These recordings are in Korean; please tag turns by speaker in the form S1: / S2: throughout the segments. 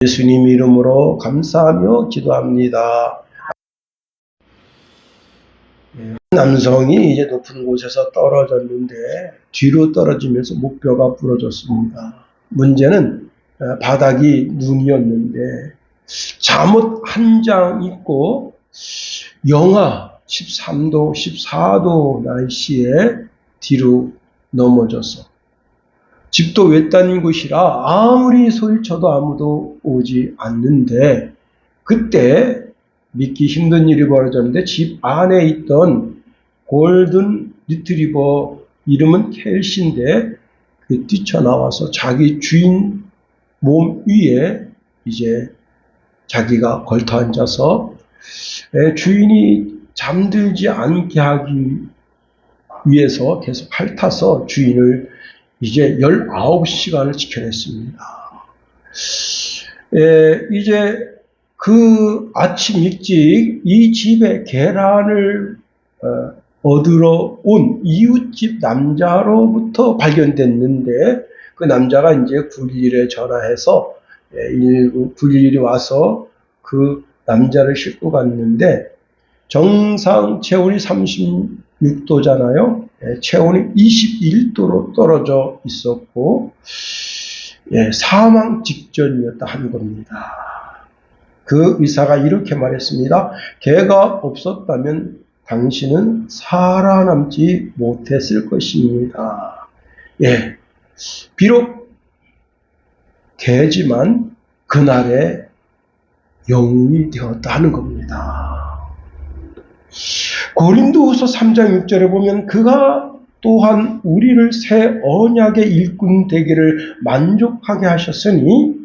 S1: 예수님 이름으로 감사하며 기도합니다. 남성이 이제 높은 곳에서 떨어졌는데 뒤로 떨어지면서 목뼈가 부러졌습니다. 문제는 바닥이 눈이었는데 잠옷 한 장 입고 영하 13도, 14도 날씨에 뒤로 넘어져서 집도 외딴 곳이라 아무리 소리쳐도 아무도 오지 않는데 그때 믿기 힘든 일이 벌어졌는데 집 안에 있던 골든 리트리버 이름은 켈시인데 뛰쳐나와서 자기 주인 몸 위에 이제 자기가 걸터 앉아서 주인이 잠들지 않게 하기 위해서 계속 핥아서 주인을 이제 19시간을 지켜냈습니다. 이제 그 아침 일찍 이 집에 계란을 얻으러 온 이웃집 남자로부터 발견됐는데 그 남자가 이제 911에 전화해서 911이 와서 그 남자를 싣고 갔는데 정상 체온이 36도잖아요. 체온이 21도로 떨어져 있었고 사망 직전이었다 하는 겁니다. 그 의사가 이렇게 말했습니다. 개가 없었다면 당신은 살아남지 못했을 것입니다. 비록 개지만 그날의 영웅이 되었다 하는 겁니다. 고린도후서 3장 6절에 보면 그가 또한 우리를 새 언약의 일꾼 되기를 만족하게 하셨으니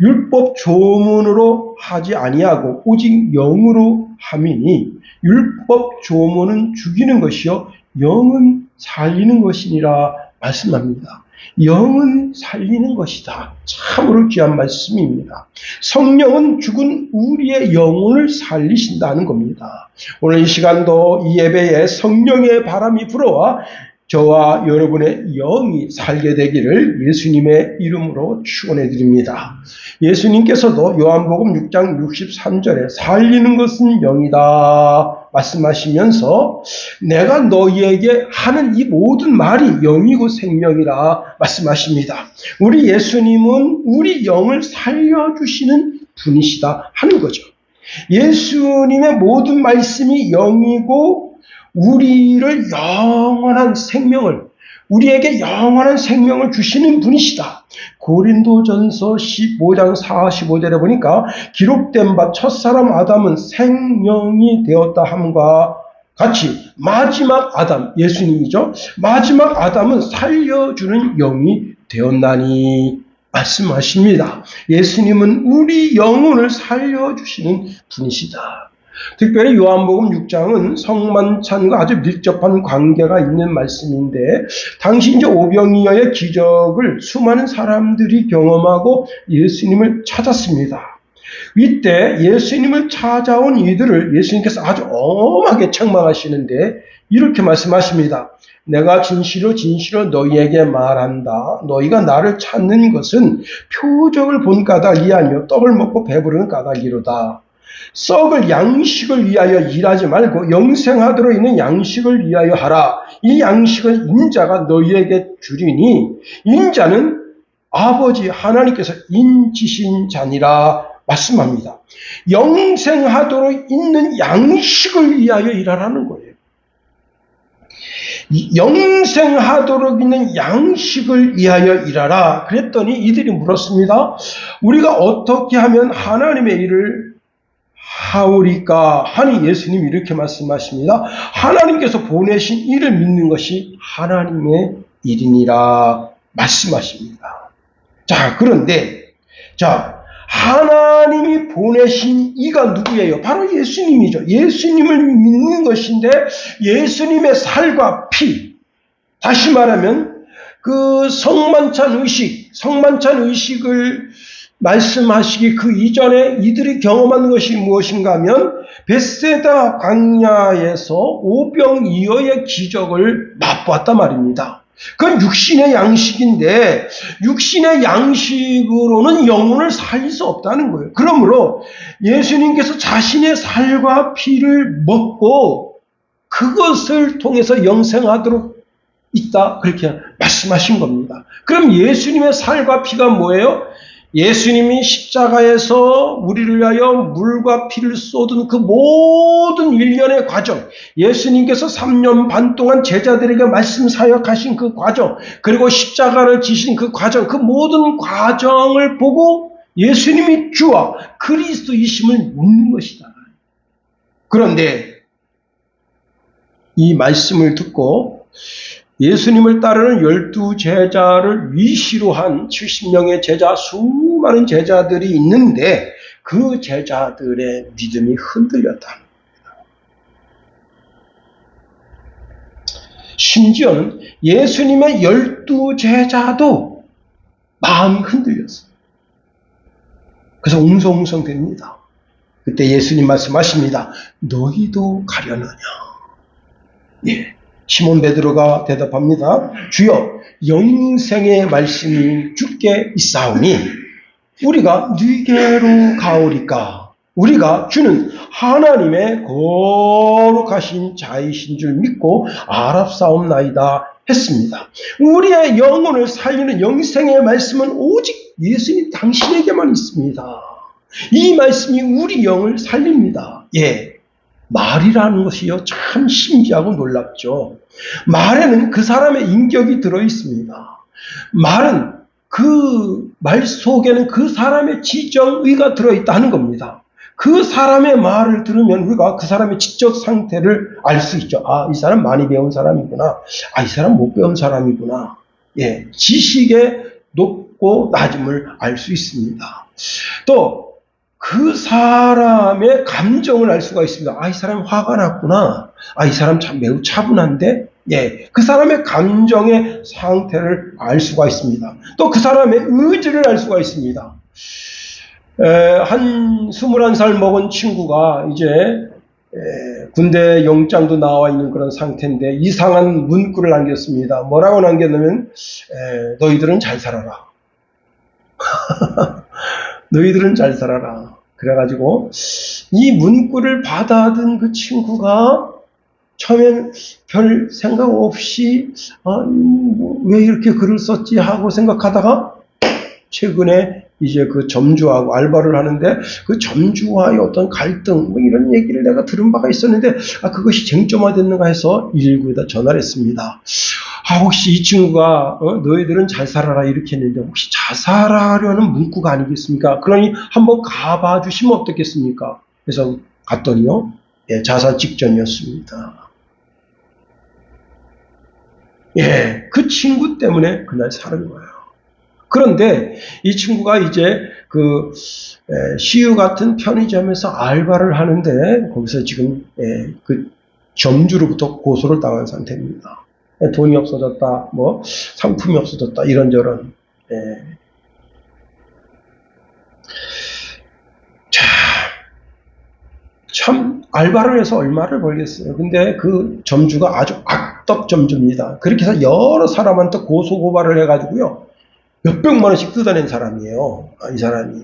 S1: 율법 조문으로 하지 아니하고 오직 영으로 함이니 율법 조문은 죽이는 것이요 영은 살리는 것이니라 말씀합니다. 영은 살리는 것이다. 참으로 귀한 말씀입니다. 성령은 죽은 우리의 영혼을 살리신다는 겁니다. 오늘 이 시간도 이 예배에 성령의 바람이 불어와 저와 여러분의 영이 살게 되기를 예수님의 이름으로 축원해 드립니다. 예수님께서도 요한복음 6장 63절에 살리는 것은 영이다 말씀하시면서 내가 너희에게 하는 이 모든 말이 영이고 생명이라 말씀하십니다. 우리 예수님은 우리 영을 살려주시는 분이시다 하는 거죠. 예수님의 모든 말씀이 영이고 우리를 영원한 생명을 우리에게 영원한 생명을 주시는 분이시다. 고린도전서 15장 45절에 보니까 기록된 바 첫사람 아담은 생명이 되었다 함과 같이 마지막 아담, 예수님이죠. 마지막 아담은 살려주는 영이 되었나니 말씀하십니다. 예수님은 우리 영혼을 살려주시는 분이시다. 특별히 요한복음 6장은 성만찬과 아주 밀접한 관계가 있는 말씀인데 당시 이제 오병이어의 기적을 수많은 사람들이 경험하고 예수님을 찾았습니다. 이때 예수님을 찾아온 이들을 예수님께서 아주 엄하게 책망하시는데 이렇게 말씀하십니다. 내가 진실로 진실로 너희에게 말한다. 너희가 나를 찾는 것은 표적을 본 까닭이 아니요 떡을 먹고 배부르는 까닭이로다. 썩을 양식을 위하여 일하지 말고 영생하도록 있는 양식을 위하여 하라. 이 양식은 인자가 너희에게 주리니 인자는 아버지 하나님께서 인치신 자니라 말씀합니다. 영생하도록 있는 양식을 위하여 일하라는 거예요. 영생하도록 있는 양식을 위하여 일하라. 그랬더니 이들이 물었습니다. 우리가 어떻게 하면 하나님의 일을 하오리까 하니 예수님이 이렇게 말씀하십니다. 하나님께서 보내신 이를 믿는 것이 하나님의 일이니라 말씀하십니다. 그런데 하나님이 보내신 이가 누구예요? 바로 예수님이죠. 예수님을 믿는 것인데 예수님의 살과 피, 다시 말하면 그 성만찬 의식을 말씀하시기 그 이전에 이들이 경험한 것이 무엇인가 하면 벳세다 광야에서 오병이어의 기적을 맛보았단 말입니다. 그건 육신의 양식인데 육신의 양식으로는 영혼을 살릴 수 없다는 거예요. 그러므로 예수님께서 자신의 살과 피를 먹고 그것을 통해서 영생하도록 있다, 그렇게 말씀하신 겁니다. 그럼 예수님의 살과 피가 뭐예요? 예수님이 십자가에서 우리를 위하여 물과 피를 쏟은 그 모든 일련의 과정, 예수님께서 3년 반 동안 제자들에게 말씀 사역하신 그 과정, 그리고 십자가를 지신 그 과정, 그 모든 과정을 보고 예수님이 주와 그리스도이심을 믿는 것이다. 그런데 이 말씀을 듣고 예수님을 따르는 12제자를 위시로 한 70명의 제자, 수많은 제자들이 있는데 그 제자들의 믿음이 흔들렸다는 겁니다. 심지어는 예수님의 12제자도 마음이 흔들렸어요. 그래서 웅성웅성됩니다. 그때 예수님 말씀하십니다. 너희도 가려느냐? 예. 시몬 베드로가 대답합니다. 주여, 영생의 말씀이 주께 있사오니 우리가 네게로 가오리까? 우리가 주는 하나님의 거룩하신 자이신 줄 믿고 알았사옵나이다 했습니다. 우리의 영혼을 살리는 영생의 말씀은 오직 예수님 당신에게만 있습니다. 이 말씀이 우리 영을 살립니다. 예. 말이라는 것이요, 참 신기하고 놀랍죠. 말에는 그 사람의 인격이 들어있습니다. 말은 그 말 속에는 그 사람의 지정의가 들어있다는 겁니다. 그 사람의 말을 들으면 우리가 그 사람의 지적 상태를 알 수 있죠. 아, 이 사람 많이 배운 사람이구나. 아, 이 사람 못 배운 사람이구나. 예, 지식의 높고 낮음을 알 수 있습니다. 또 그 사람의 감정을 알 수가 있습니다. 아, 이 사람 화가 났구나. 아, 이 사람 참 매우 차분한데? 예, 그 사람의 감정의 상태를 알 수가 있습니다. 또 그 사람의 의지를 알 수가 있습니다. 한 21살 먹은 친구가 이제 군대 영장도 나와 있는 그런 상태인데 이상한 문구를 남겼습니다. 뭐라고 남겼냐면 너희들은 잘 살아라. 너희들은 잘 살아라. 그래가지고 이 문구를 받아든 그 친구가 처음엔 별 생각 없이 왜 이렇게 글을 썼지 하고 생각하다가 최근에 이제 그 점주하고 알바를 하는데 그 점주와의 어떤 갈등 뭐 이런 얘기를 내가 들은 바가 있었는데 그것이 쟁점화됐는가 해서 119에다 전화를 했습니다. 혹시 이 친구가 너희들은 잘 살아라 이렇게 했는데 혹시 자살하려는 문구가 아니겠습니까? 그러니 한번 가봐 주시면 어떻겠습니까? 그래서 갔더니요, 예, 자살 직전이었습니다. 예, 그 친구 때문에 그날 살은 거예요. 그런데 이 친구가 이제 그 CU 같은 편의점에서 알바를 하는데 거기서 지금 그 점주로부터 고소를 당한 상태입니다. 돈이 없어졌다, 뭐 상품이 없어졌다, 이런저런. 참 알바를 해서 얼마를 벌겠어요. 근데 그 점주가 아주 악덕 점주입니다. 그렇게 해서 여러 사람한테 고소고발을 해가지고요, 몇백만 원씩 뜯어낸 사람이에요. 이 사람이.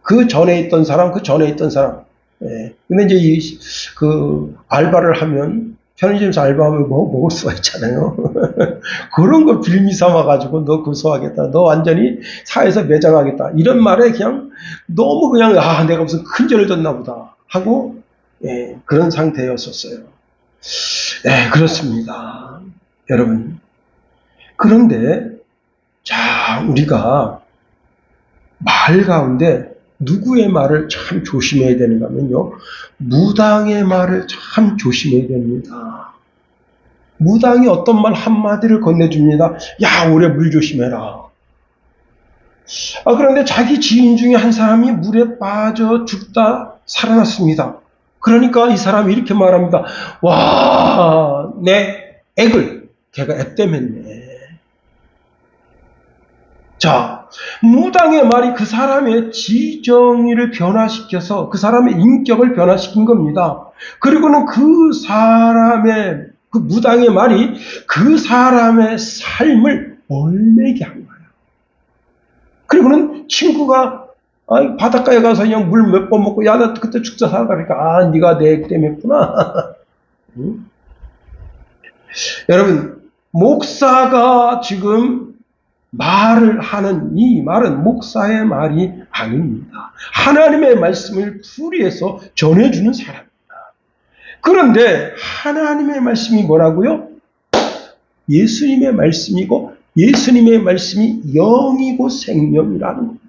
S1: 그 전에 있던 사람. 근데 이제 그 알바를 하면, 편의점에서 알바하면 뭐 먹을 수가 있잖아요. 그런 거 빌미 삼아가지고 너 고소하겠다. 너 완전히 사회에서 매장하겠다. 이런 말에 그냥 너무 그냥, 내가 무슨 큰 죄를 졌나 보다 하고, 그런 상태였었어요. 그렇습니다. 여러분. 그런데, 자, 우리가 말 가운데 누구의 말을 참 조심해야 되는가 하면요, 무당의 말을 참 조심해야 됩니다. 무당이 어떤 말 한마디를 건네줍니다. 야, 올해 물 조심해라. 그런데 자기 지인 중에 한 사람이 물에 빠져 죽다 살아났습니다. 그러니까 이 사람이 이렇게 말합니다. 와, 내 액을 걔가 액땜했네. 자, 무당의 말이 그 사람의 지정의를 변화시켜서 그 사람의 인격을 변화시킨 겁니다. 그리고는 그 사람의 그 무당의 말이 그 사람의 삶을 얼매게 한 거예요. 그리고는 친구가 바닷가에 가서 그냥 물 몇 번 먹고, 야, 나 그때 죽자 살아. 그러니까, 네가 내 때문에 했구나. 응? 여러분, 목사가 지금 말을 하는 이 말은 목사의 말이 아닙니다. 하나님의 말씀을 풀이해서 전해주는 사람입니다. 그런데 하나님의 말씀이 뭐라고요? 예수님의 말씀이고 예수님의 말씀이 영이고 생명이라는 겁니다.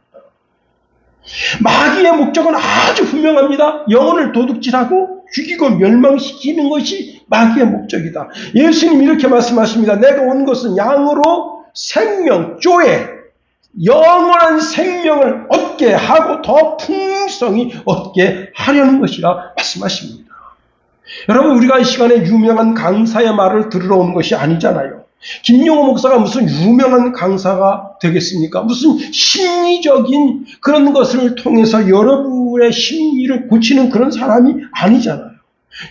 S1: 마귀의 목적은 아주 분명합니다. 영혼을 도둑질하고 죽이고 멸망시키는 것이 마귀의 목적이다. 예수님이 이렇게 말씀하십니다. 내가 온 것은 양으로 생명, 조에 영원한 생명을 얻게 하고 더 풍성히 얻게 하려는 것이라 말씀하십니다. 여러분, 우리가 이 시간에 유명한 강사의 말을 들으러 온 것이 아니잖아요. 김용호 목사가 무슨 유명한 강사가 되겠습니까? 무슨 심리적인 그런 것을 통해서 여러분의 심리를 고치는 그런 사람이 아니잖아요.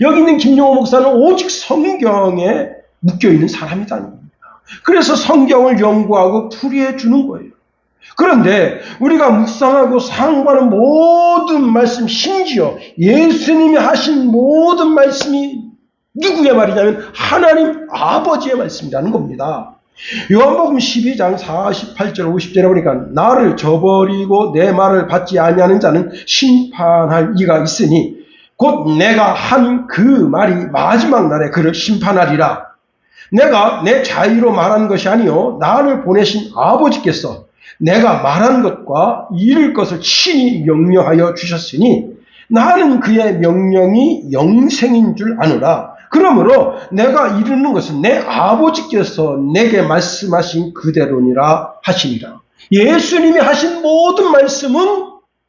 S1: 여기 있는 김용호 목사는 오직 성경에 묶여있는 사람이라는 겁니다. 그래서 성경을 연구하고 풀이해 주는 거예요. 그런데 우리가 묵상하고 상고하는 모든 말씀, 심지어 예수님이 하신 모든 말씀이 누구의 말이냐면 하나님 아버지의 말씀이라는 겁니다. 요한복음 12장 48절 50절에 보니까 나를 저버리고 내 말을 받지 아니하는 자는 심판할 이가 있으니 곧 내가 한 그 말이 마지막 날에 그를 심판하리라. 내가 내 자의로 말한 것이 아니요 나를 보내신 아버지께서 내가 말한 것과 이룰 것을 친히 명령하여 주셨으니 나는 그의 명령이 영생인 줄 아노라. 그러므로 내가 이루는 것은 내 아버지께서 내게 말씀하신 그대로니라 하시니라. 예수님이 하신 모든 말씀은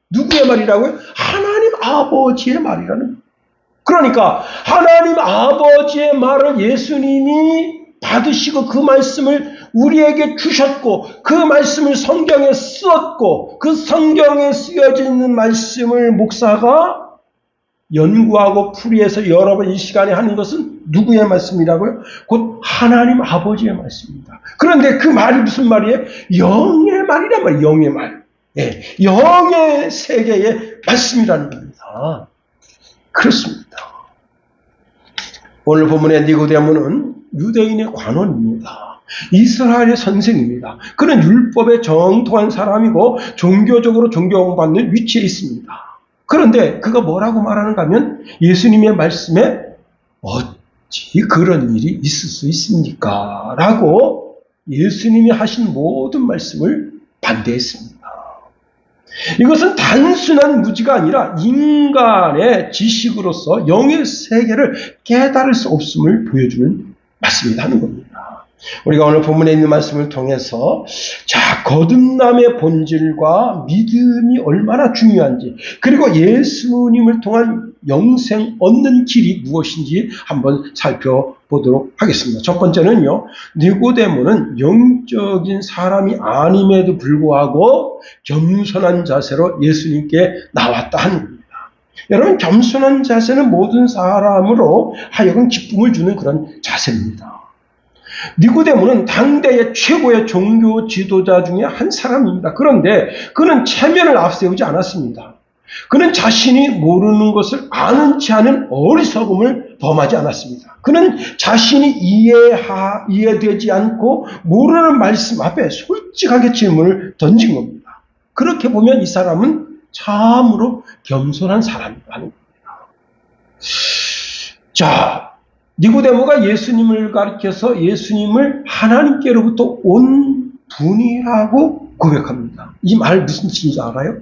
S1: 누구의 말이라고요? 하나님 아버지의 말이라는 거예요. 그러니까 하나님 아버지의 말을 예수님이 받으시고 그 말씀을 우리에게 주셨고 그 말씀을 성경에 쓰었고 그 성경에 쓰여져 있는 말씀을 목사가 연구하고 풀이해서 여러분 이 시간에 하는 것은 누구의 말씀이라고요? 곧 하나님 아버지의 말씀입니다. 그런데 그 말이 무슨 말이에요? 영의 말이란 말이에요. 영의 말. 예, 영의 세계의 말씀이라는 겁니다. 그렇습니다. 오늘 본문의 니고데모는 유대인의 관원입니다. 이스라엘의 선생입니다. 그는 율법에 정통한 사람이고 종교적으로 존경받는 위치에 있습니다. 그런데 그가 뭐라고 말하는가 하면 예수님의 말씀에 어찌 그런 일이 있을 수 있습니까? 라고 예수님이 하신 모든 말씀을 반대했습니다. 이것은 단순한 무지가 아니라 인간의 지식으로서 영의 세계를 깨달을 수 없음을 보여주는 말씀이다 하는 겁니다. 우리가 오늘 본문에 있는 말씀을 통해서 거듭남의 본질과 믿음이 얼마나 중요한지 그리고 예수님을 통한 영생 얻는 길이 무엇인지 한번 살펴보도록 하겠습니다. 첫 번째는요. 니고데모는 영적인 사람이 아님에도 불구하고 겸손한 자세로 예수님께 나왔다 하는 겁니다. 여러분, 겸손한 자세는 모든 사람으로 하여금 기쁨을 주는 그런 자세입니다. 니고데모는 당대의 최고의 종교 지도자 중에 한 사람입니다. 그런데 그는 체면을 앞세우지 않았습니다. 그는 자신이 모르는 것을 아는 체 하는 어리석음을 범하지 않았습니다. 그는 자신이 이해되지 않고 모르는 말씀 앞에 솔직하게 질문을 던진 겁니다. 그렇게 보면 이 사람은 참으로 겸손한 사람이라는 겁니다. 니고데모가 예수님을 가리켜서 예수님을 하나님께로부터 온 분이라고 고백합니다. 이 말 무슨 뜻인지 알아요?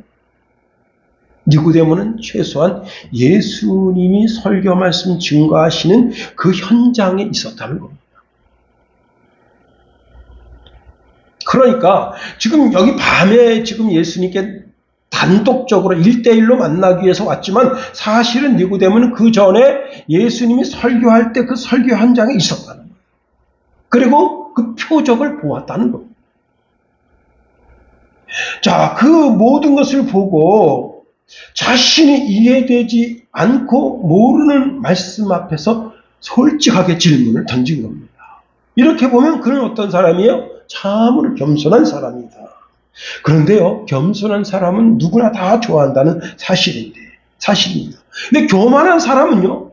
S1: 니고데모는 최소한 예수님이 설교 말씀 증거하시는 그 현장에 있었다는 겁니다. 그러니까 지금 여기 밤에 지금 예수님께 단독적으로 1대1로 만나기 위해서 왔지만 사실은 니고데모는 그 전에 예수님이 설교할 때 그 설교 현장에 있었다는 거예요. 그리고 그 표적을 보았다는 겁니다. 그 모든 것을 보고 자신이 이해되지 않고 모르는 말씀 앞에서 솔직하게 질문을 던진 겁니다. 이렇게 보면 그는 어떤 사람이에요? 참으로 겸손한 사람이다. 그런데요, 겸손한 사람은 누구나 다 좋아한다는 사실입니다. 근데 교만한 사람은요,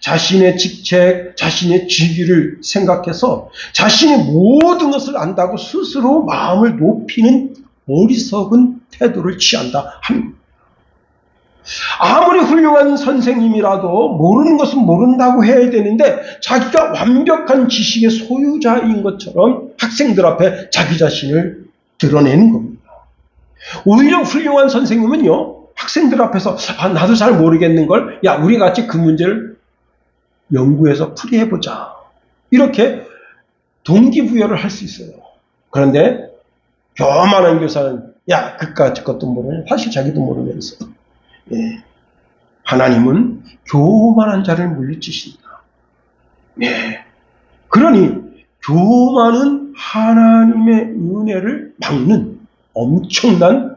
S1: 자신의 직책, 자신의 직위를 생각해서 자신의 모든 것을 안다고 스스로 마음을 높이는 어리석은 태도를 취한다 합니다. 아무리 훌륭한 선생님이라도 모르는 것은 모른다고 해야 되는데 자기가 완벽한 지식의 소유자인 것처럼 학생들 앞에 자기 자신을 드러내는 겁니다. 오히려 훌륭한 선생님은요, 학생들 앞에서 나도 잘 모르겠는걸, 야, 우리 같이 그 문제를 연구해서 풀이해보자, 이렇게 동기부여를 할 수 있어요. 그런데 교만한 교사는 야, 그까짓 것도 모르냐, 사실 자기도 모르면서. 예. 하나님은 교만한 자를 물리치신다. 예. 그러니 교만은 하나님의 은혜를 막는 엄청난,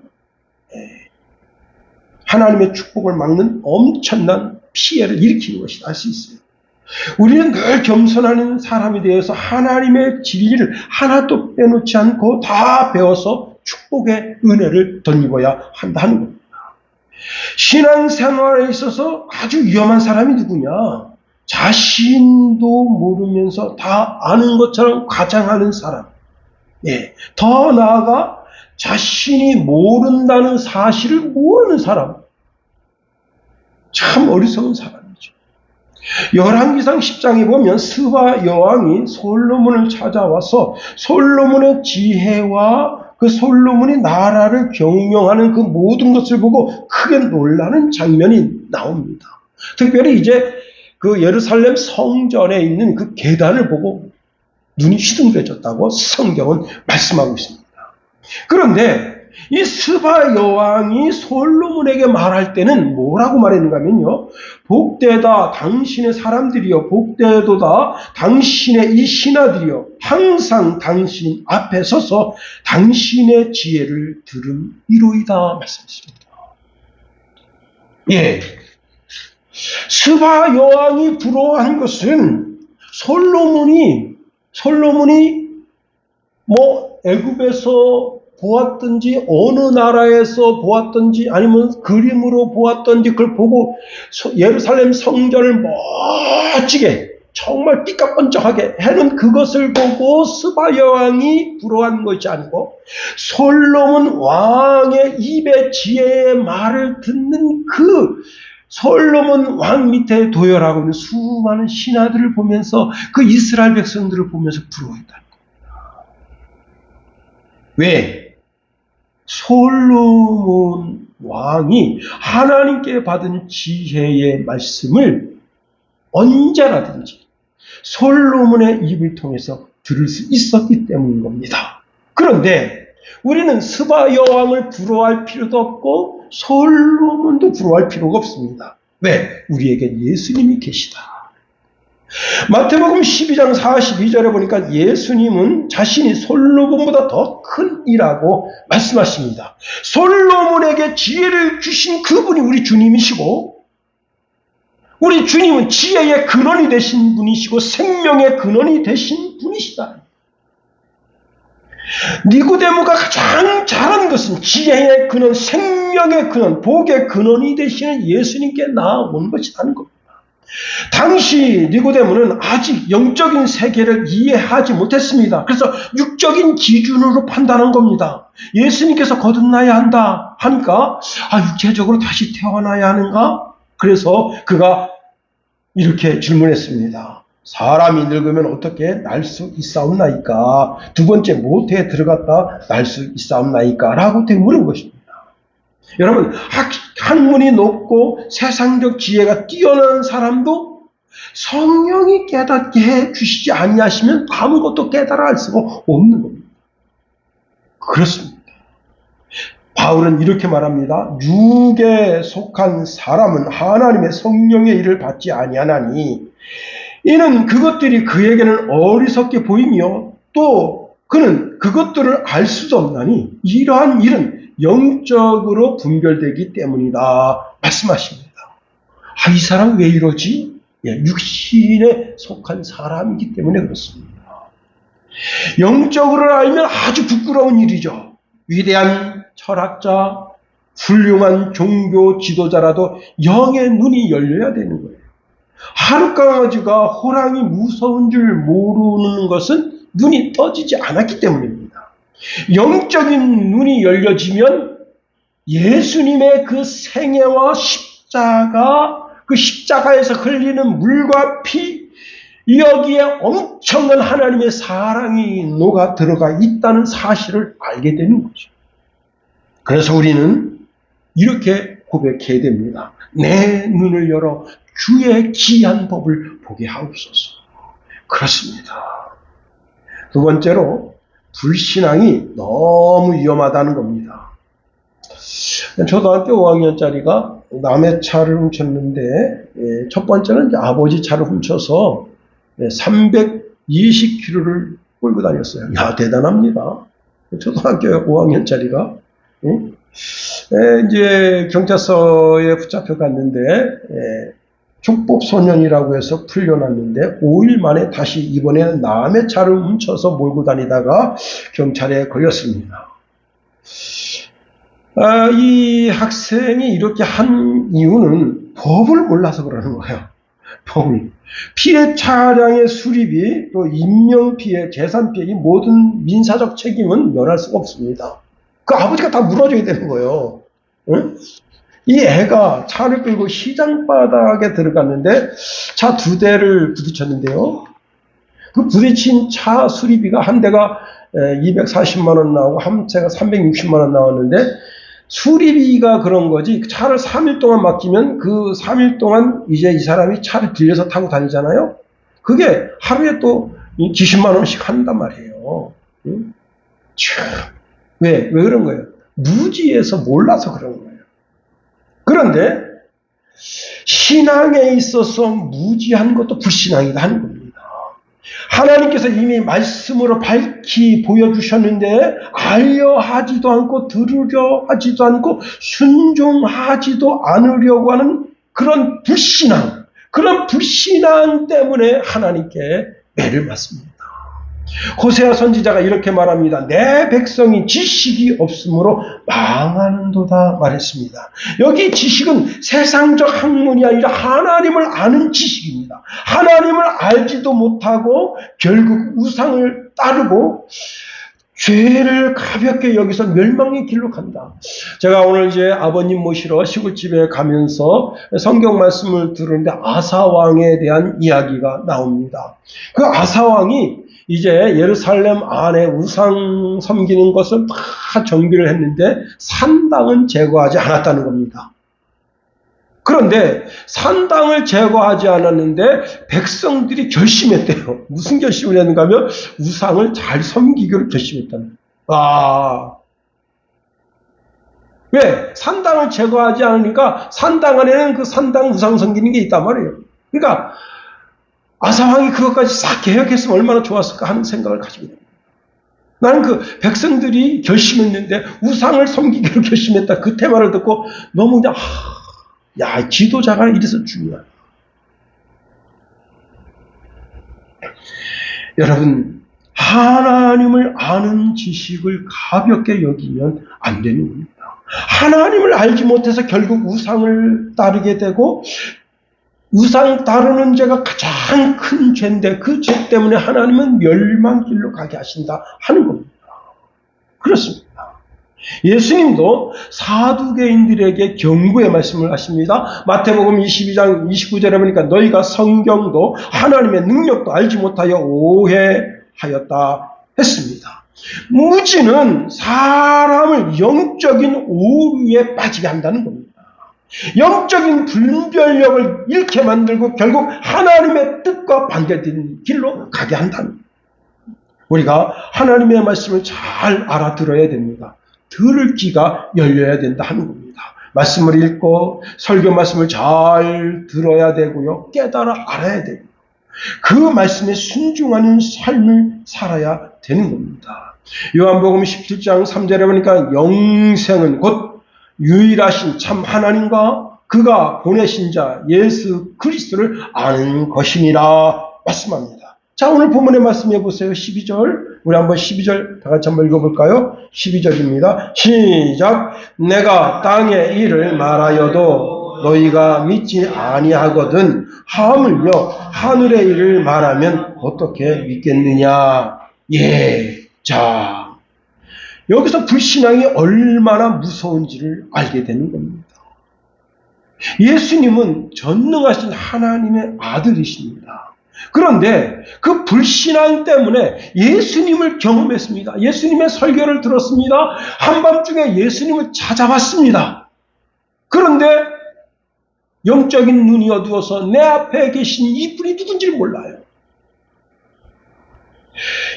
S1: 하나님의 축복을 막는 엄청난 피해를 일으키는 것이 알 수 있어요. 우리는 늘 겸손한 사람에 대해서 하나님의 진리를 하나도 빼놓지 않고 다 배워서 축복의 은혜를 덧입어야 한다는 겁니다. 신앙생활에 있어서 아주 위험한 사람이 누구냐? 자신도 모르면서 다 아는 것처럼 과장하는 사람. 예. 더 나아가 자신이 모른다는 사실을 모르는 사람. 참 어리석은 사람이죠. 열왕기상 10장에 보면 스바 여왕이 솔로몬을 찾아와서 솔로몬의 지혜와 그 솔로몬이 나라를 경영하는 그 모든 것을 보고 크게 놀라는 장면이 나옵니다. 특별히 이제 그 예루살렘 성전에 있는 그 계단을 보고 눈이 휘둥그레졌다고 성경은 말씀하고 있습니다. 그런데 이 스바 여왕이 솔로몬에게 말할 때는 뭐라고 말했는가 하면요, 복되다 당신의 사람들이여, 복되도다 당신의 이 신하들이여, 항상 당신 앞에 서서 당신의 지혜를 들음이로이다 말씀했습니다. 예, 스바 여왕이 부러워한 것은 솔로몬이 애굽에서 보았든지 어느 나라에서 보았든지 아니면 그림으로 보았든지 그걸 보고 예루살렘 성전을 멋지게 정말 삐까뻔쩍하게 해놓은 그것을 보고 스바 여왕이 부러워한 것이 아니고 솔로몬 왕의 입의 지혜의 말을 듣는 그 솔로몬 왕 밑에 도열하고 있는 수많은 신하들을 보면서 그 이스라엘 백성들을 보면서 부러워했다는 겁니다. 왜? 솔로몬 왕이 하나님께 받은 지혜의 말씀을 언제라든지 솔로몬의 입을 통해서 들을 수 있었기 때문인 겁니다. 그런데 우리는 스바 여왕을 부러워할 필요도 없고 솔로몬도 부러워할 필요가 없습니다. 왜? 우리에게 예수님이 계시다. 마태복음 12장 42절에 보니까 예수님은 자신이 솔로몬보다 더 큰 이라고 말씀하십니다. 솔로몬에게 지혜를 주신 그분이 우리 주님이시고, 우리 주님은 지혜의 근원이 되신 분이시고 생명의 근원이 되신 분이시다. 니고데모가 가장 잘한 것은 지혜의 근원, 생명의 근원, 복의 근원이 되시는 예수님께 나아온 것이라는 겁니다. 당시 니고데모는 아직 영적인 세계를 이해하지 못했습니다. 그래서 육적인 기준으로 판단한 겁니다. 예수님께서 거듭나야 한다 하니까 육체적으로 다시 태어나야 하는가? 그래서 그가 이렇게 질문했습니다. 사람이 늙으면 어떻게 날 수 있사옵나이까? 두 번째, 모태에 들어갔다 날 수 있사옵나이까? 라고 물은 것입니다. 여러분, 학문이 높고 세상적 지혜가 뛰어난 사람도 성령이 깨닫게 해주시지 아니하시면 아무것도 깨달아 알 수가 없는 겁니다. 그렇습니다. 바울은 이렇게 말합니다. 육에 속한 사람은 하나님의 성령의 일을 받지 아니하나니 이는 그것들이 그에게는 어리석게 보이며 또 그는 그것들을 알 수도 없나니 이러한 일은 영적으로 분별되기 때문이다 말씀하십니다. 이 사람 왜 이러지? 육신에 속한 사람이기 때문에 그렇습니다. 영적으로 알면 아주 부끄러운 일이죠. 위대한 철학자, 훌륭한 종교 지도자라도 영의 눈이 열려야 되는 거예요. 하룻강아지가 호랑이 무서운 줄 모르는 것은 눈이 떠지지 않았기 때문입니다. 영적인 눈이 열려지면 예수님의 그 생애와 십자가, 그 십자가에서 흘리는 물과 피, 여기에 엄청난 하나님의 사랑이 녹아 들어가 있다는 사실을 알게 되는 거죠. 그래서 우리는 이렇게 고백해야 됩니다. 내 눈을 열어 주의 기이한 법을 보게 하옵소서. 그렇습니다. 두 번째로 불신앙이 너무 위험하다는 겁니다. 초등학교 5학년짜리가 남의 차를 훔쳤는데 첫 번째는 이제 아버지 차를 훔쳐서 320km를 끌고 다녔어요. 야, 대단합니다. 초등학교 5학년짜리가 이제 경찰서에 붙잡혀 갔는데 촉법소년이라고 해서 풀려났는데 5일 만에 다시 이번에는 남의 차를 훔쳐서 몰고 다니다가 경찰에 걸렸습니다. 이 학생이 이렇게 한 이유는 법을 몰라서 그러는 거예요. 법을. 피해 차량의 수리비, 또 인명피해, 재산피해, 이 모든 민사적 책임은 면할 수가 없습니다. 그 아버지가 다 물어줘야 되는 거예요. 응? 이 애가 차를 끌고 시장 바닥에 들어갔는데 차 2대를 부딪혔는데요. 그 부딪힌 차 수리비가 한 대가 240만 원 나오고 한 채가 360만 원 나왔는데 수리비가 그런 거지. 차를 3일 동안 맡기면 그 3일 동안 이제 이 사람이 차를 빌려서 타고 다니잖아요. 그게 하루에 또 20만 원씩 한단 말이에요. 응? 왜 그런 거예요? 무지해서 몰라서 그런 거예요. 그런데 신앙에 있어서 무지한 것도 불신앙이다 하는 겁니다. 하나님께서 이미 말씀으로 밝히 보여주셨는데 알려 하지도 않고 들으려 하지도 않고 순종하지도 않으려고 하는 그런 불신앙, 그런 불신앙 때문에 하나님께 매를 맞습니다. 호세아 선지자가 이렇게 말합니다. 내 백성이 지식이 없으므로 망하는도다 말했습니다. 여기 지식은 세상적 학문이 아니라 하나님을 아는 지식입니다. 하나님을 알지도 못하고 결국 우상을 따르고 죄를 가볍게 여기서 멸망의 길로 간다. 제가 오늘 이제 아버님 모시러 시골집에 가면서 성경 말씀을 들었는데 아사왕에 대한 이야기가 나옵니다. 그 아사왕이 이제 예루살렘 안에 우상 섬기는 것을 다 정비를 했는데 산당은 제거하지 않았다는 겁니다. 그런데 산당을 제거하지 않았는데 백성들이 결심했대요. 무슨 결심을 했는가 하면 우상을 잘 섬기기로 결심했다는 거예요. 왜? 산당을 제거하지 않으니까 산당 안에는 그 산당 우상 섬기는 게 있단 말이에요. 그러니까 아사왕이 그것까지 싹 개혁했으면 얼마나 좋았을까 하는 생각을 가지게 됩니다. 나는 그 백성들이 결심했는데 우상을 섬기기로 결심했다. 그 테마를 듣고 너무 그냥 야, 지도자가 이래서 중요하다. 여러분, 하나님을 아는 지식을 가볍게 여기면 안 되는 겁니다. 하나님을 알지 못해서 결국 우상을 따르게 되고 우상 따르는 죄가 가장 큰 죄인데 그 죄 때문에 하나님은 멸망길로 가게 하신다 하는 겁니다. 그렇습니다. 예수님도 사두개인들에게 경고의 말씀을 하십니다. 마태복음 22장 29절에 보니까 너희가 성경도 하나님의 능력도 알지 못하여 오해하였다 했습니다. 무지는 사람을 영적인 오류에 빠지게 한다는 겁니다. 영적인 분별력을 잃게 만들고 결국 하나님의 뜻과 반대된 길로 가게 한다는 겁니다. 우리가 하나님의 말씀을 잘 알아들어야 됩니다. 들을 귀가 열려야 된다 하는 겁니다. 말씀을 읽고 설교 말씀을 잘 들어야 되고요. 깨달아 알아야 되고 그 말씀에 순종하는 삶을 살아야 되는 겁니다. 요한복음 17장 3절에 보니까 영생은 곧 유일하신 참 하나님과 그가 보내신 자 예수 그리스도를 아는 것이니라 말씀합니다. 자, 오늘 본문의 말씀해 보세요. 12절. 우리 한번 12절 다 같이 한번 읽어볼까요? 12절입니다. 시작. 내가 땅의 일을 말하여도 너희가 믿지 아니하거든 하물며 하늘의 일을 말하면 어떻게 믿겠느냐. 예. 자, 여기서 불신앙이 얼마나 무서운지를 알게 되는 겁니다. 예수님은 전능하신 하나님의 아들이십니다. 그런데 그 불신앙 때문에 예수님을 경험했습니다. 예수님의 설교를 들었습니다. 한밤중에 예수님을 찾아봤습니다. 그런데 영적인 눈이 어두워서 내 앞에 계신 이분이 누군지를 몰라요.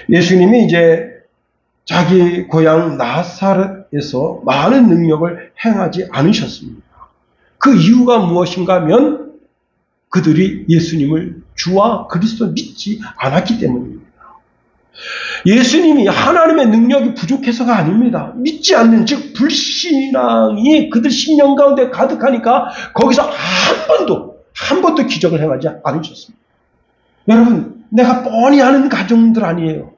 S1: 예수님이 이제 자기 고향 나사렛에서 많은 능력을 행하지 않으셨습니다. 그 이유가 무엇인가 하면 그들이 예수님을 주와 그리스도 믿지 않았기 때문입니다. 예수님이 하나님의 능력이 부족해서가 아닙니다. 믿지 않는, 즉 불신앙이 그들 심령 가운데 가득하니까 거기서 한 번도 기적을 행하지 않으셨습니다. 여러분, 내가 뻔히 아는 가정들 아니에요.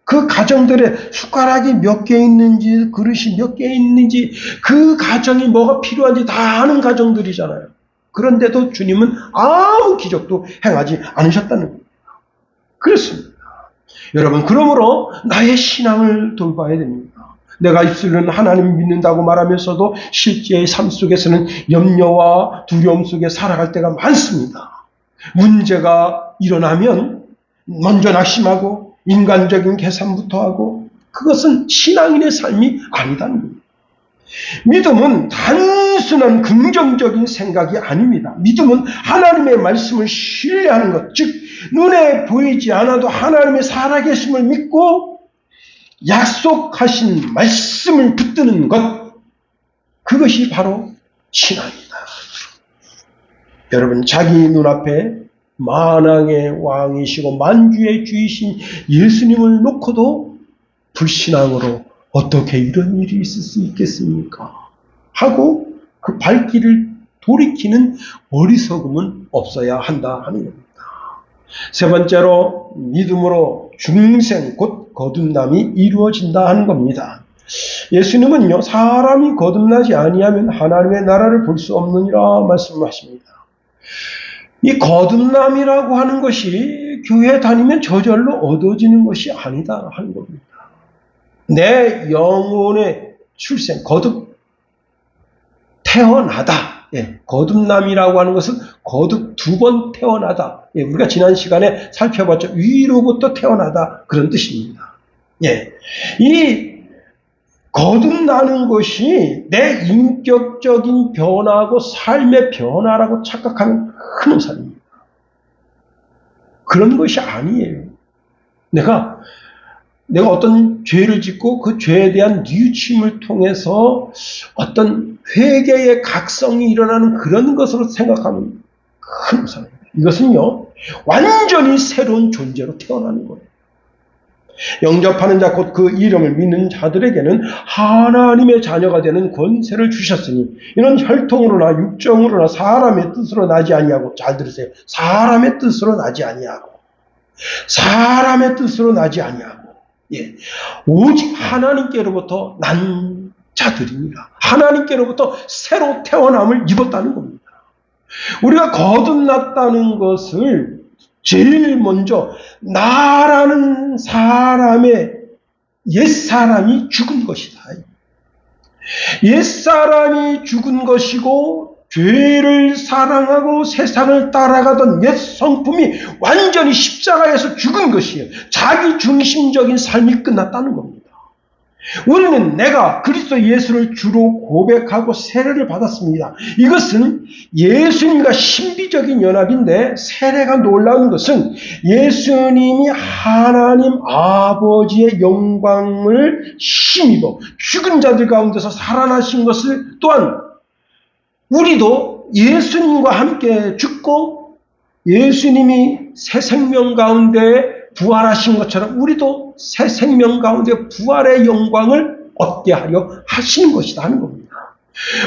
S1: 그 가정들의 숟가락이 몇 개 있는지, 그릇이 몇 개 있는지, 그 가정이 뭐가 필요한지 다 아는 가정들이잖아요. 그런데도 주님은 아무 기적도 행하지 않으셨다는 겁니다. 그렇습니다. 여러분, 그러므로 나의 신앙을 돌봐야 됩니다. 내가 입술로는 하나님 믿는다고 말하면서도 실제의 삶 속에서는 염려와 두려움 속에 살아갈 때가 많습니다. 문제가 일어나면 먼저 낙심하고 인간적인 계산부터 하고, 그것은 신앙인의 삶이 아니다는 겁니다. 믿음은 단순한 긍정적인 생각이 아닙니다. 믿음은 하나님의 말씀을 신뢰하는 것, 즉 눈에 보이지 않아도 하나님의 살아계심을 믿고 약속하신 말씀을 붙드는 것, 그것이 바로 신앙이다. 여러분, 자기 눈앞에 만왕의 왕이시고 만주의 주이신 예수님을 놓고도 불신앙으로 어떻게 이런 일이 있을 수 있겠습니까? 하고 그 발길을 돌이키는 어리석음은 없어야 한다 하는 겁니다. 세 번째로, 믿음으로 중생 곧 거듭남이 이루어진다 하는 겁니다. 예수님은요, 사람이 거듭나지 아니하면 하나님의 나라를 볼 수 없느니라 말씀하십니다. 이 거듭남이라고 하는 것이 교회 다니면 저절로 얻어지는 것이 아니다 하는 겁니다. 내 영혼의 출생, 태어나다. 예, 거듭남이라고 하는 것은 거듭 두 번 태어나다. 예, 우리가 지난 시간에 살펴봤죠. 위로부터 태어나다, 그런 뜻입니다. 예, 이 거듭나는 것이 내 인격적인 변화하고 삶의 변화라고 착각하는 큰 오산입니다. 그런 것이 아니에요. 내가 어떤 죄를 짓고 그 죄에 대한 뉘우침을 통해서 어떤 회개의 각성이 일어나는 그런 것으로 생각하는 큰 오산입니다. 이것은요, 완전히 새로운 존재로 태어나는 거예요. 영접하는 자, 곧 그 이름을 믿는 자들에게는 하나님의 자녀가 되는 권세를 주셨으니 이는 혈통으로나 육정으로나 사람의 뜻으로 나지 아니하고, 잘 들으세요, 사람의 뜻으로 나지 아니하고, 예, 오직 하나님께로부터 난 자들입니다. 하나님께로부터 새로 태어남을 입었다는 겁니다. 우리가 거듭났다는 것을 제일 먼저 나라는 사람의 옛사람이 죽은 것이다. 옛사람이 죽은 것이고 죄를 사랑하고 세상을 따라가던 옛 성품이 완전히 십자가에서 죽은 것이에요. 자기 중심적인 삶이 끝났다는 겁니다. 우리는 내가 그리스도 예수를 주로 고백하고 세례를 받았습니다. 이것은 예수님과 신비적인 연합인데, 세례가 놀라운 것은 예수님이 하나님 아버지의 영광을 힘입어 죽은 자들 가운데서 살아나신 것을, 또한 우리도 예수님과 함께 죽고 예수님이 새 생명 가운데 부활하신 것처럼 우리도 새 생명 가운데 부활의 영광을 얻게 하려 하시는 것이다 하는 겁니다.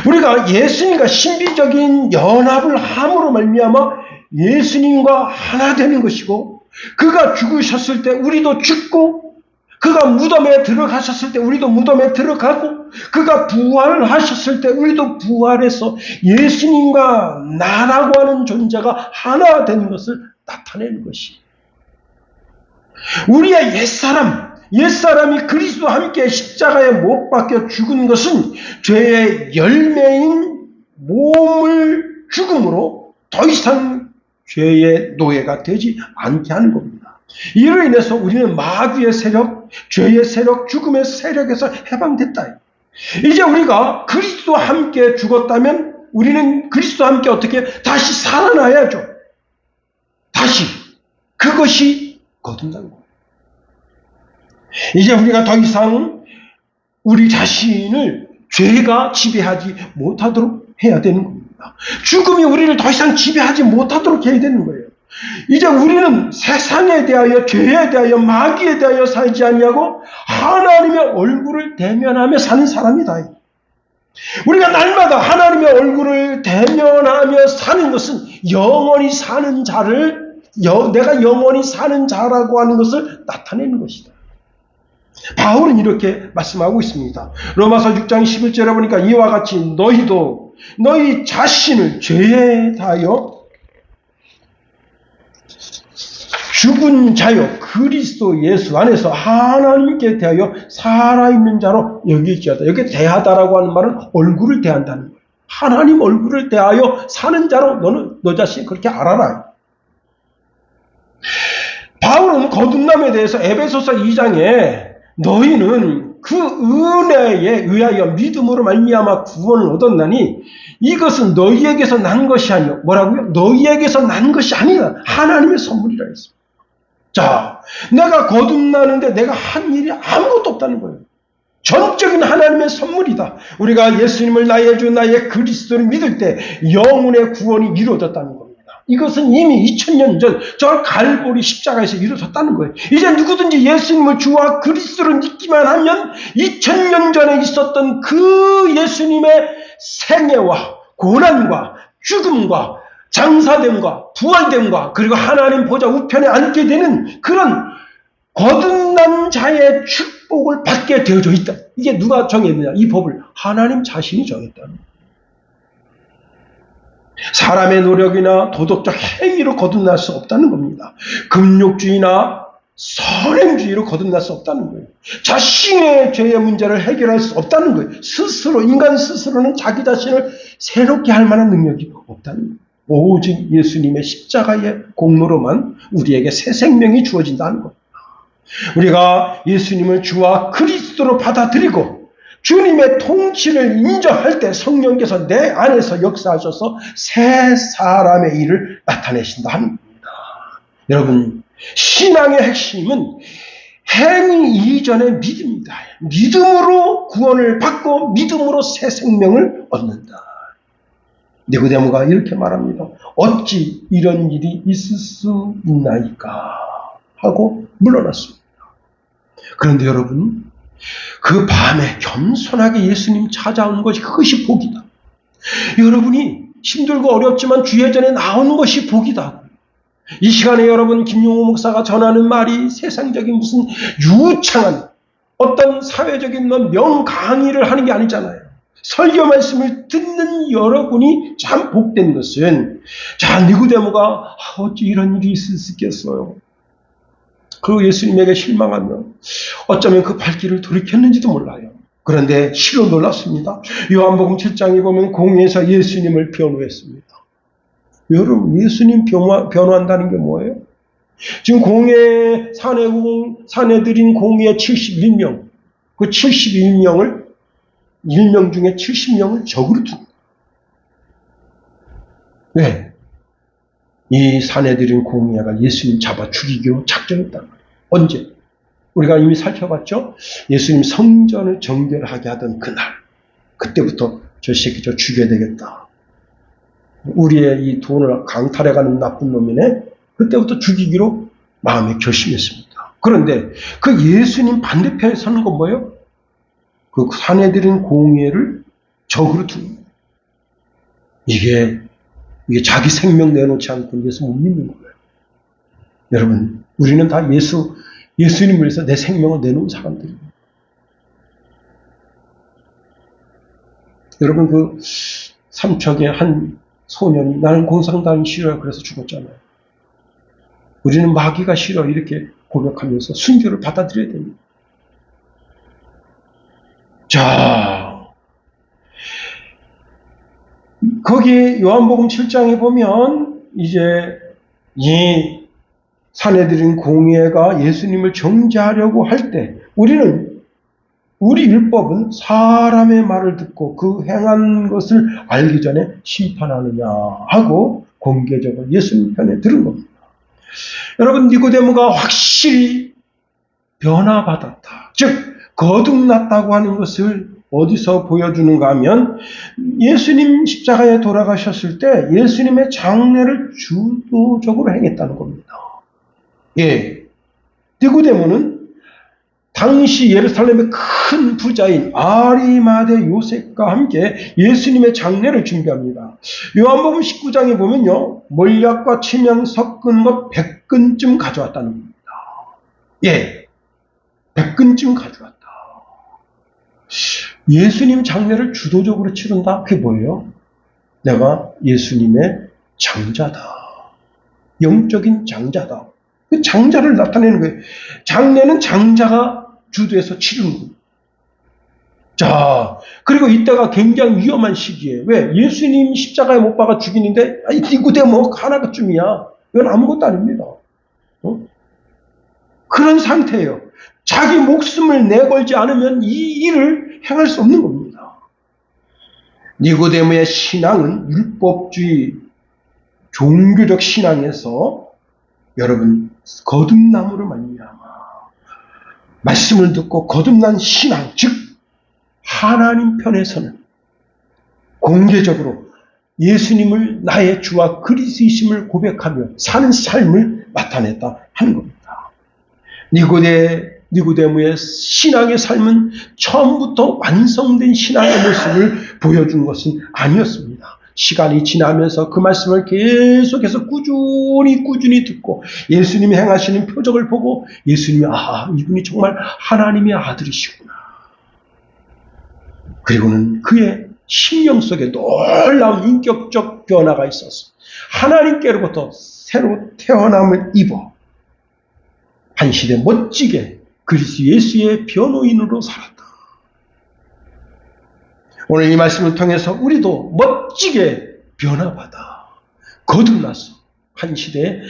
S1: 우리가 예수님과 신비적인 연합을 함으로 말미암아 예수님과 하나 되는 것이고, 그가 죽으셨을 때 우리도 죽고, 그가 무덤에 들어가셨을 때 우리도 무덤에 들어가고, 그가 부활을 하셨을 때 우리도 부활해서 예수님과 나라고 하는 존재가 하나 되는 것을 나타내는 것이, 우리의 옛사람이 그리스도와 함께 십자가에 못 박혀 죽은 것은 죄의 열매인 몸을 죽음으로 더 이상 죄의 노예가 되지 않게 하는 겁니다. 이로 인해서 우리는 마귀의 세력, 죄의 세력, 죽음의 세력에서 해방됐다. 이제 우리가 그리스도와 함께 죽었다면 우리는 그리스도와 함께 어떻게 다시 살아나야죠. 다시. 그것이 거듭난 거예요. 이제 우리가 더 이상 우리 자신을 죄가 지배하지 못하도록 해야 되는 겁니다. 죽음이 우리를 더 이상 지배하지 못하도록 해야 되는 거예요. 이제 우리는 세상에 대하여, 죄에 대하여, 마귀에 대하여 살지 아니하고 하나님의 얼굴을 대면하며 사는 사람이다. 우리가 날마다 하나님의 얼굴을 대면하며 사는 것은 영원히 사는 자를, 내가 영원히 사는 자라고 하는 것을 나타내는 것이다. 바울은 이렇게 말씀하고 있습니다. 로마서 6장 11절에 보니까 이와 같이 너희도 너희 자신을 죄에 대하여 죽은 자요 그리스도 예수 안에서 하나님께 대하여 살아있는 자로 여길지어다. 여기 대하다라고 하는 말은 얼굴을 대한다는 거예요. 하나님 얼굴을 대하여 사는 자로 너는 너 자신 그렇게 알아라. 바울은 거듭남에 대해서 에베소서 2장에 너희는 그 은혜에 의하여 믿음으로 말미암아 구원을 얻었나니 이것은 너희에게서 난 것이 아니요. 뭐라고요? 너희에게서 난 것이 아니라 하나님의 선물이라 했습니다. 자, 내가 거듭나는데 내가 한 일이 아무것도 없다는 거예요. 전적인 하나님의 선물이다. 우리가 예수님을 나의 주 나의 그리스도를 믿을 때 영혼의 구원이 이루어졌다는 겁니다. 이것은 이미 2000년 전 저 갈보리 십자가에서 이루어졌다는 거예요. 이제 누구든지 예수님을 주와 그리스도를 믿기만 하면 2000년 전에 있었던 그 예수님의 생애와 고난과 죽음과 장사됨과 부활됨과 그리고 하나님 보좌 우편에 앉게 되는 그런 거듭난 자의 축복을 받게 되어져 있다. 이게 누가 정했느냐? 이 법을 하나님 자신이 정했다는 거예요. 사람의 노력이나 도덕적 행위로 거듭날 수 없다는 겁니다. 금욕주의나 선행주의로 거듭날 수 없다는 거예요. 자신의 죄의 문제를 해결할 수 없다는 거예요. 스스로, 인간 스스로는 자기 자신을 새롭게 할 만한 능력이 없다는 거예요. 오직 예수님의 십자가의 공로로만 우리에게 새 생명이 주어진다는 겁니다. 우리가 예수님을 주와 그리스도로 받아들이고 주님의 통치를 인정할 때 성령께서 내 안에서 역사하셔서 새 사람의 일을 나타내신다 하는 겁니다. 여러분, 신앙의 핵심은 행위 이전의 믿음이다. 믿음으로 구원을 받고 믿음으로 새 생명을 얻는다. 니고데모가 이렇게 말합니다. 어찌 이런 일이 있을 수 있나이까 하고 물러났습니다. 그런데 여러분, 그 밤에 겸손하게 예수님 찾아오는 것이 그것이 복이다. 여러분이 힘들고 어렵지만 주의 전에 나오는 것이 복이다. 이 시간에 여러분 김용호 목사가 전하는 말이 세상적인 무슨 유창한 어떤 사회적인 명강의를 하는 게 아니잖아요. 설교 말씀을 듣는 여러분이 참 복된 것은, 자, 니고데모가 어찌 이런 일이 있을 수 있겠어요. 그 예수님에게 실망하며 어쩌면 그 발길을 돌이켰는지도 몰라요. 그런데 실로 놀랐습니다. 요한복음 7장에 보면 공회에서 예수님을 변호했습니다. 여러분, 예수님 변호한다는 게 뭐예요? 지금 공회 사내들인 공회 71명, 그 71명을 1명 중에 70명을 적으로 둔 거예요. 왜? 이 사내들인 공회가 예수님 잡아 죽이기로 작정했단 말이에요. 언제? 우리가 이미 살펴봤죠? 예수님 성전을 정결하게 하던 그날, 그때부터 저 새끼 저 죽여야 되겠다. 우리의 이 돈을 강탈해가는 나쁜 놈이네. 그때부터 죽이기로 마음에 결심했습니다. 그런데 그 예수님 반대편에 서는 건 뭐예요? 그 사내들인 공회를 적으로 두는 거예요. 이게 자기 생명 내놓지 않고 예수 못 믿는 거예요. 여러분, 우리는 다 예수님을 위해서 내 생명을 내놓은 사람들입니다. 여러분, 그 삼척의 한 소년이 나는 공산당이 싫어요. 그래서 죽었잖아요. 우리는 마귀가 싫어. 이렇게 고백하면서 순교를 받아들여야 됩니다. 자, 거기 요한복음 7장에 보면 이제 이 사내들인 공회가 예수님을 정죄하려고 할 때 우리 율법은 사람의 말을 듣고 그 행한 것을 알기 전에 심판하느냐 하고 공개적으로 예수님 편에 들은 겁니다. 여러분, 니고데모가 확실히 변화받았다. 즉 거듭났다고 하는 것을 어디서 보여주는가 하면 예수님 십자가에 돌아가셨을 때 예수님의 장례를 주도적으로 행했다는 겁니다. 예, 니고데모는 당시 예루살렘의 큰 부자인 아리마대 요셉과 함께 예수님의 장례를 준비합니다. 요한복음 19장에 보면요, 몰약과 치명 섞은 것 100근쯤 가져왔다는 겁니다. 예, 100근쯤 가져왔다. 예수님 장례를 주도적으로 치른다? 그게 뭐예요? 내가 예수님의 장자다. 영적인 장자다. 그 장자를 나타내는 거예요. 장례는 장자가 주도해서 치르는 거예요. 자, 그리고 이때가 굉장히 위험한 시기예요. 왜? 예수님 십자가에 못 박아 죽이는데 니고데모 하나쯤이야. 이건 아무것도 아닙니다. 그런 상태예요. 자기 목숨을 내걸지 않으면 이 일을 행할 수 없는 겁니다. 니고데모의 신앙은 율법주의 종교적 신앙에서 여러분 거듭남으로 말미암아 말씀을 듣고 거듭난 신앙, 즉 하나님 편에서는 공개적으로 예수님을 나의 주와 그리스도이심을 고백하며 사는 삶을 나타냈다 하는 겁니다. 니고데모의 신앙의 삶은 처음부터 완성된 신앙의 모습을 보여준 것은 아니었습니다. 시간이 지나면서 그 말씀을 계속해서 꾸준히 듣고 예수님이 행하시는 표적을 보고 예수님이 이분이 정말 하나님의 아들이시구나. 그리고는 그의 심령 속에 놀라운 인격적 변화가 있었어. 하나님께로부터 새로 태어남을 입어 한 시대 멋지게 그리스도 예수의 변호인으로 살았다. 오늘 이 말씀을 통해서 우리도 멋지게 변화받아 거듭나서 한 시대에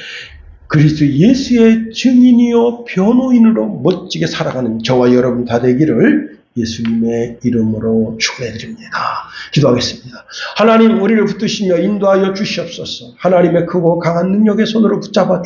S1: 그리스도 예수의 증인이요 변호인으로 멋지게 살아가는 저와 여러분 다 되기를 예수님의 이름으로 축원해드립니다. 기도하겠습니다. 하나님, 우리를 붙드시며 인도하여 주시옵소서. 하나님의 크고 강한 능력의 손으로 붙잡아